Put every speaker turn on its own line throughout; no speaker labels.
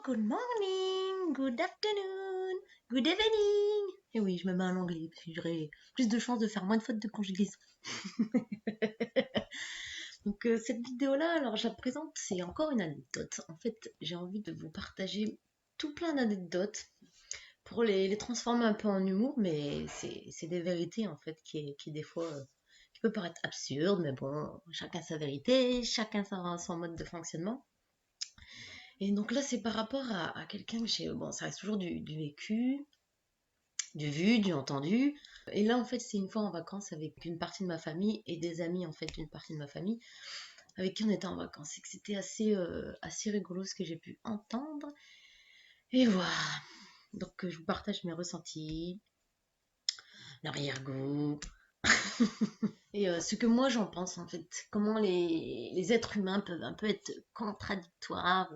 good morning, good afternoon, good evening. Et oui, je me mets en anglais, parce que j'aurais plus de chances de faire moins de fautes de conjugaison. Donc cette vidéo-là, alors je la présente, c'est encore une anecdote. En fait, j'ai envie de vous partager tout plein d'anecdotes pour les transformer un peu en humour, mais c'est des vérités en fait qui des fois qui peut paraître absurdes, mais bon, chacun sa vérité, chacun son mode de fonctionnement. Et donc là, c'est par rapport à quelqu'un que j'ai. Bon, ça reste toujours du vécu, du vu, du entendu. Et là, en fait, c'est une fois en vacances avec une partie de ma famille et des amis, en fait, d'une partie de ma famille, avec qui on était en vacances. Et que c'était assez rigolo ce que j'ai pu entendre. Et voilà. Donc, je vous partage mes ressentis, l'arrière-goût. Et ce que moi j'en pense, en fait. Comment les êtres humains peuvent un peu être contradictoires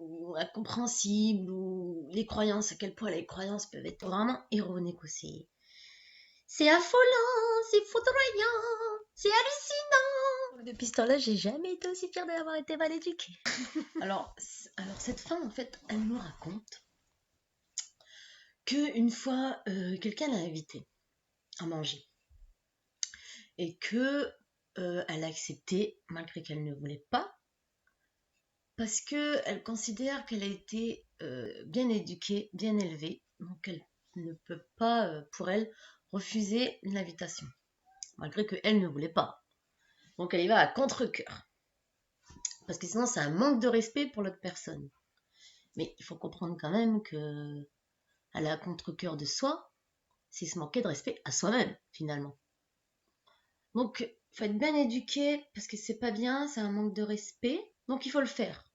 ou incompréhensibles, ou les croyances, à quel point les croyances peuvent être vraiment erronées aussi. C'est affolant, c'est foudroyant, c'est hallucinant. Depuis ce temps-là, j'ai jamais été aussi fière d'avoir été mal éduquée. alors cette femme, en fait, elle me raconte qu'une fois, quelqu'un l'a invitée à manger et que elle a accepté malgré qu'elle ne voulait pas, parce qu'elle considère qu'elle a été bien éduquée, bien élevée, donc elle ne peut pas, pour elle, refuser l'invitation, malgré qu'elle ne voulait pas. Donc elle y va à contre-cœur, parce que sinon c'est un manque de respect pour l'autre personne. Mais il faut comprendre quand même qu'elle a à contre-cœur de soi, c'est se manquer de respect à soi-même, finalement. Donc il faut être bien éduqué, parce que c'est pas bien, c'est un manque de respect, donc il faut le faire.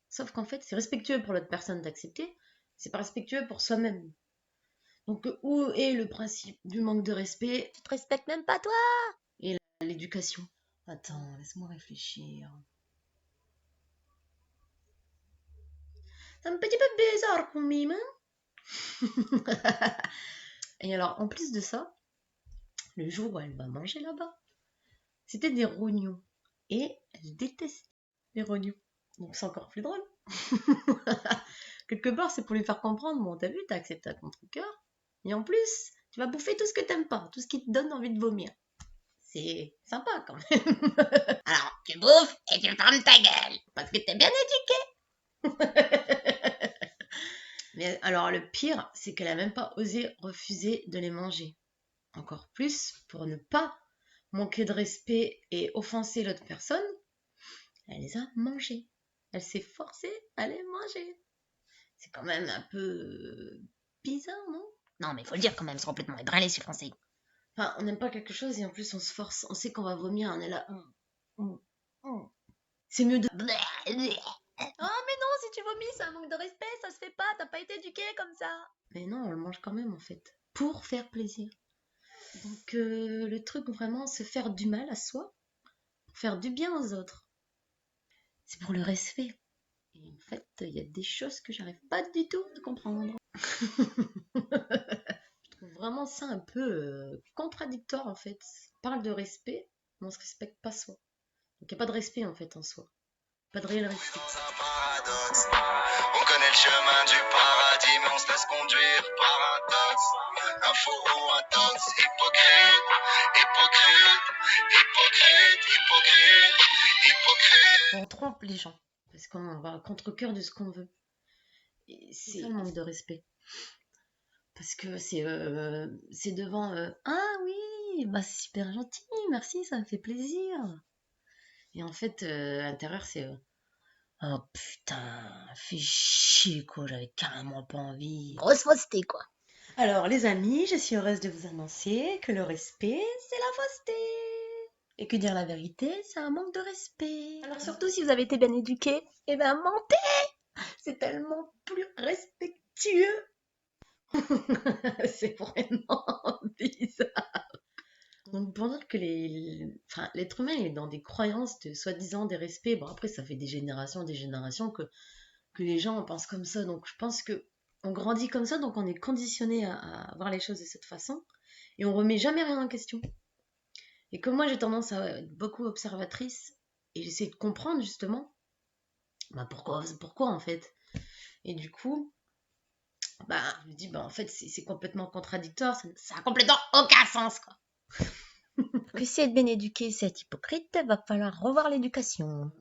Sauf qu'en fait, c'est respectueux pour l'autre personne d'accepter, c'est pas respectueux pour soi-même. Donc, où est le principe du manque de respect? Tu te respectes même pas toi! Et l'éducation. Attends, laisse-moi réfléchir. C'est un petit peu bizarre quand même, hein? Et alors, en plus de ça, le jour où elle va manger là-bas, c'était des rognons. Et elle déteste les rognons. Donc, c'est encore plus drôle. Quelque part, c'est pour lui faire comprendre, bon, t'as vu, t'as accepté à contre-cœur. Et en plus, tu vas bouffer tout ce que t'aimes pas, tout ce qui te donne envie de vomir. C'est sympa quand même. Alors, tu bouffes et tu fermes ta gueule, parce que t'es bien éduqué. Mais alors, le pire, c'est qu'elle a même pas osé refuser de les manger. Encore plus, pour ne pas manquer de respect et offenser l'autre personne, elle les a mangés. Elle s'est forcée à les manger. C'est quand même un peu bizarre, non?
Non, mais faut le dire quand même, c'est complètement ébranlé ce français.
Enfin, on n'aime pas quelque chose et en plus on se force, on sait qu'on va vomir, on est là. C'est mieux de. Oh, mais non, si tu vomis, c'est un manque de respect, ça se fait pas, t'as pas été éduqué comme ça. Mais non, on le mange quand même en fait, pour faire plaisir. Donc le truc vraiment, se faire du mal à soi, pour faire du bien aux autres. C'est pour le respect. Et en fait, il y a des choses que j'arrive pas du tout à comprendre. Je trouve vraiment ça un peu contradictoire en fait. On parle de respect, mais on se respecte pas soi. Donc il n'y a pas de respect en fait en soi. Pas de réel respect.
On connaît le chemin du paradis, mais on se laisse conduire par un tox. Un faux ou un tox, hypocrite, hypocrite, hypocrite, hypocrite, hypocrite.
On trompe les gens, parce qu'on va à contre-cœur de ce qu'on veut. Et c'est ça le manque de respect. Parce que c'est devant ah oui, bah c'est super gentil, merci, ça me fait plaisir. Et en fait, à l'intérieur, c'est oh putain, fais chier quoi, j'avais carrément pas envie.
Grosse fausseté, quoi.
Alors, les amis, je suis heureuse de vous annoncer que le respect, c'est la fausseté. Et que dire la vérité, c'est un manque de respect. Alors, surtout si vous avez été bien éduqué, eh ben mentez! C'est tellement plus respectueux. C'est vraiment bizarre. Donc, pour dire que l'être humain il est dans des croyances de soi-disant des respects. Bon, après, ça fait des générations que les gens pensent comme ça. Donc, je pense que on grandit comme ça, donc on est conditionné à voir les choses de cette façon. Et on remet jamais rien en question. Et comme moi, j'ai tendance à être beaucoup observatrice, et j'essaie de comprendre justement, bah pourquoi en fait. Et du coup, je me dis, en fait, c'est complètement contradictoire, ça a complètement aucun sens, quoi.
Que si être bien éduqué, c'est être hypocrite, va falloir revoir l'éducation.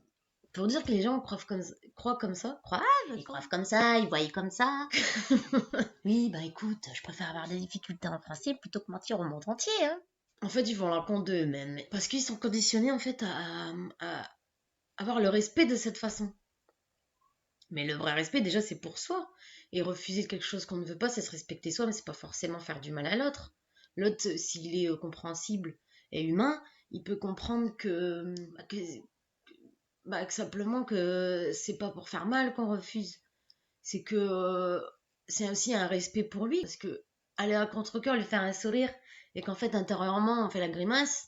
Pour dire que les gens croient comme ça,
Ils croient comme ça, ils voient comme ça. Oui, écoute, je préfère avoir des difficultés en français plutôt que mentir au monde entier, hein.
En fait, ils font la compte d'eux-mêmes. Parce qu'ils sont conditionnés, en fait, à avoir le respect de cette façon. Mais le vrai respect, déjà, c'est pour soi. Et refuser quelque chose qu'on ne veut pas, c'est se respecter soi, mais c'est pas forcément faire du mal à l'autre. L'autre, s'il est compréhensible et humain, il peut comprendre que simplement que c'est pas pour faire mal qu'on refuse. C'est que c'est aussi un respect pour lui. Parce que aller à contre-cœur, lui faire un sourire, et qu'en fait, intérieurement, on fait la grimace,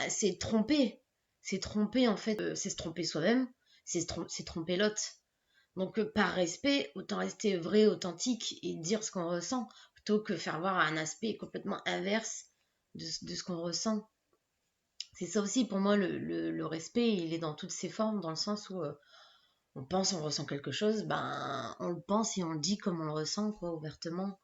c'est tromper. C'est tromper, en fait, c'est se tromper soi-même, c'est tromper l'autre. Donc, par respect, autant rester vrai, authentique et dire ce qu'on ressent, plutôt que faire voir un aspect complètement inverse de ce qu'on ressent. C'est ça aussi, pour moi, le respect, il est dans toutes ses formes, dans le sens où on pense, on ressent quelque chose, on le pense et on le dit comme on le ressent, quoi, ouvertement.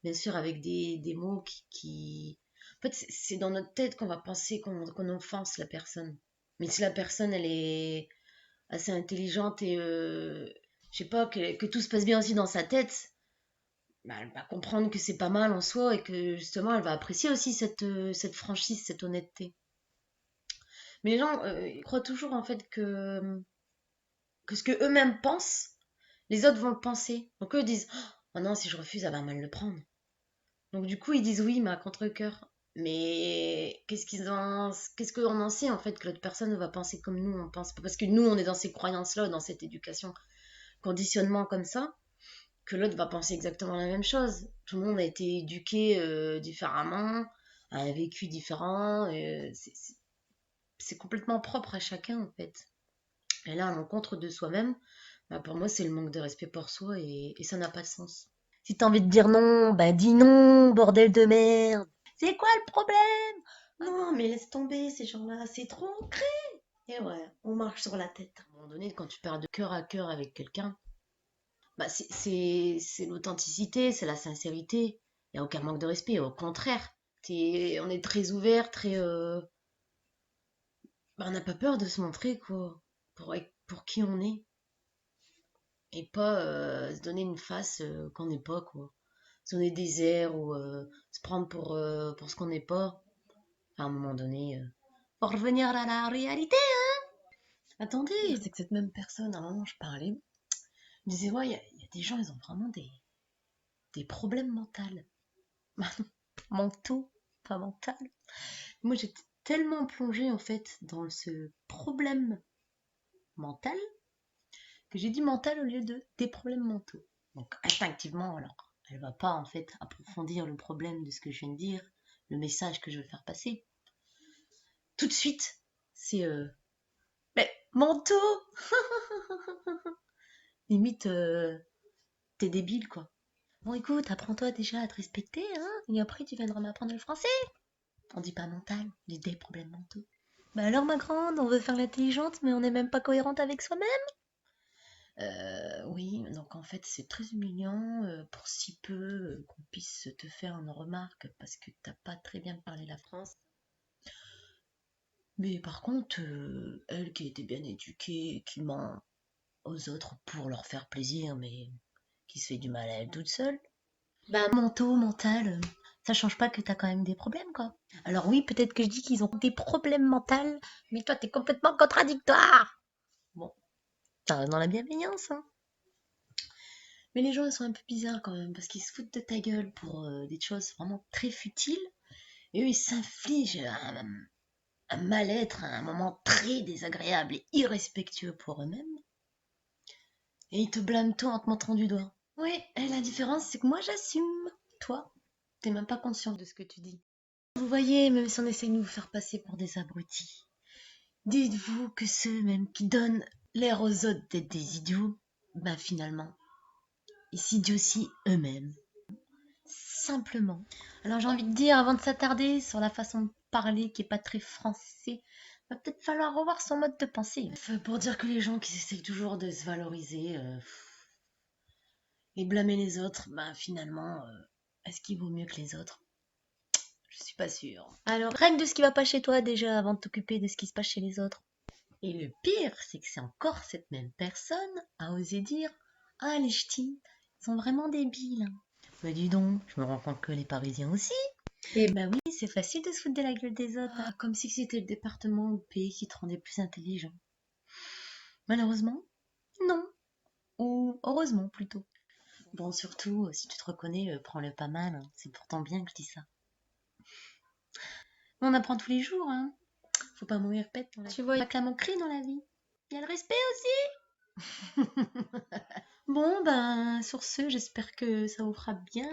Bien sûr, avec des mots qui... En fait, c'est dans notre tête qu'on va penser qu'on offense la personne. Mais si la personne, elle est assez intelligente et je sais pas, que tout se passe bien aussi dans sa tête, elle va comprendre que c'est pas mal en soi et que justement elle va apprécier aussi cette franchise, cette honnêteté. Mais les gens, ils croient toujours en fait que ce que eux-mêmes pensent, les autres vont le penser. Donc eux disent, oh non, si je refuse, elle va mal le prendre. Donc du coup ils disent oui, mais à contre-cœur. Mais qu'est-ce qu'on en sait en fait que l'autre personne va penser comme nous on pense? Parce que nous on est dans ces croyances-là, dans cette éducation, conditionnement comme ça, que l'autre va penser exactement la même chose. Tout le monde a été éduqué différemment, a un vécu différent. C'est complètement propre à chacun en fait. Et là, à l'encontre de soi-même, pour moi, c'est le manque de respect pour soi et ça n'a pas de sens.
Si t'as envie de dire non, dis non, bordel de merde. C'est quoi le problème?
Non, mais laisse tomber ces gens-là, c'est trop ancré. Et ouais, on marche sur la tête. À un moment donné, quand tu perds de cœur à cœur avec quelqu'un, c'est l'authenticité, c'est la sincérité. Il n'y a aucun manque de respect, au contraire. On est très ouvert, très. On n'a pas peur de se montrer, quoi, pour qui on est. Et pas se donner une face qu'on n'est pas, quoi. Se donner des airs ou se prendre pour ce qu'on n'est pas. À un moment donné, pour revenir à la réalité. Attendez, c'est que cette même personne, à un moment, je parlais, je disais, ouais, il y a des gens, ils ont vraiment des problèmes mentaux. Mentaux, pas mental. Moi, j'étais tellement plongée, en fait, dans ce problème mental, que j'ai dit mental au lieu de des problèmes mentaux. Donc, instinctivement, alors, elle va pas, en fait, approfondir le problème de ce que je viens de dire, le message que je veux faire passer. Tout de suite, c'est, mais, mentaux. Limite, t'es débile, quoi.
Bon, écoute, apprends-toi déjà à te respecter, hein, et après tu viendras m'apprendre le français. On dit pas mental, on dit des problèmes mentaux. Alors, ma grande, on veut faire l'intelligente, mais on n'est même pas cohérente avec soi-même.
Oui, donc en fait c'est très humiliant pour si peu qu'on puisse te faire une remarque parce que t'as pas très bien parlé la France. Mais par contre, elle qui était bien éduquée, qui ment aux autres pour leur faire plaisir, mais qui se fait du mal à elle toute seule.
Mentaux, mental, ça change pas que t'as quand même des problèmes, quoi. Alors oui, peut-être que je dis qu'ils ont des problèmes mentaux, mais toi, t'es complètement contradictoire.
Bon,
Ça reste dans la bienveillance, hein.
mais les gens ils sont un peu bizarres quand même parce qu'ils se foutent de ta gueule pour des choses vraiment très futiles et eux ils s'infligent un mal-être à un moment très désagréable et irrespectueux pour eux-mêmes. Et ils te blâment toi en te montrant du doigt. Oui, et la différence, c'est que moi, j'assume. Toi, t'es même pas conscient de ce que tu dis. Vous voyez, même si on essaye de vous faire passer pour des abrutis, dites-vous que ceux même qui donnent l'air aux autres d'être des idiots, finalement, ils s'idiotient eux-mêmes. Simplement.
Alors j'ai envie de dire, avant de s'attarder sur la façon de parler qui est pas très français, va peut-être falloir revoir son mode de pensée.
Pour dire que les gens qui essayent toujours de se valoriser, Et blâmer les autres, finalement, est-ce qu'il vaut mieux que les autres? Je suis pas sûre.
Alors, règle de ce qui va pas chez toi déjà avant de t'occuper de ce qui se passe chez les autres.
Et le pire, c'est que c'est encore cette même personne à oser dire « Ah, les ch'tis, ils sont vraiment débiles. »
Bah dis donc, je me rends compte que les Parisiens aussi.
Et
Bah oui, c'est facile de se foutre de la gueule des autres.
comme si c'était le département ou le pays qui te rendait plus intelligent.
Malheureusement, non. Ou heureusement plutôt.
Bon, surtout, si tu te reconnais, prends-le pas mal, hein. C'est pourtant bien que je dis ça.
On apprend tous les jours, hein.
Faut pas mourir bête dans la
Tu vois, pas que la moquerie dans la vie. Il y a le respect aussi. Bon, sur ce, j'espère que ça vous fera bien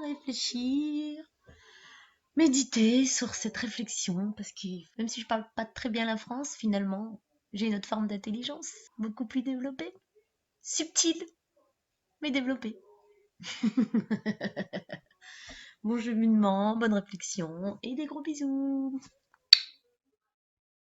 réfléchir, méditer sur cette réflexion, parce que même si je parle pas très bien la France, finalement, j'ai une autre forme d'intelligence, beaucoup plus développée, subtile, mais développée. Bon cheminement, bonne réflexion et des gros bisous.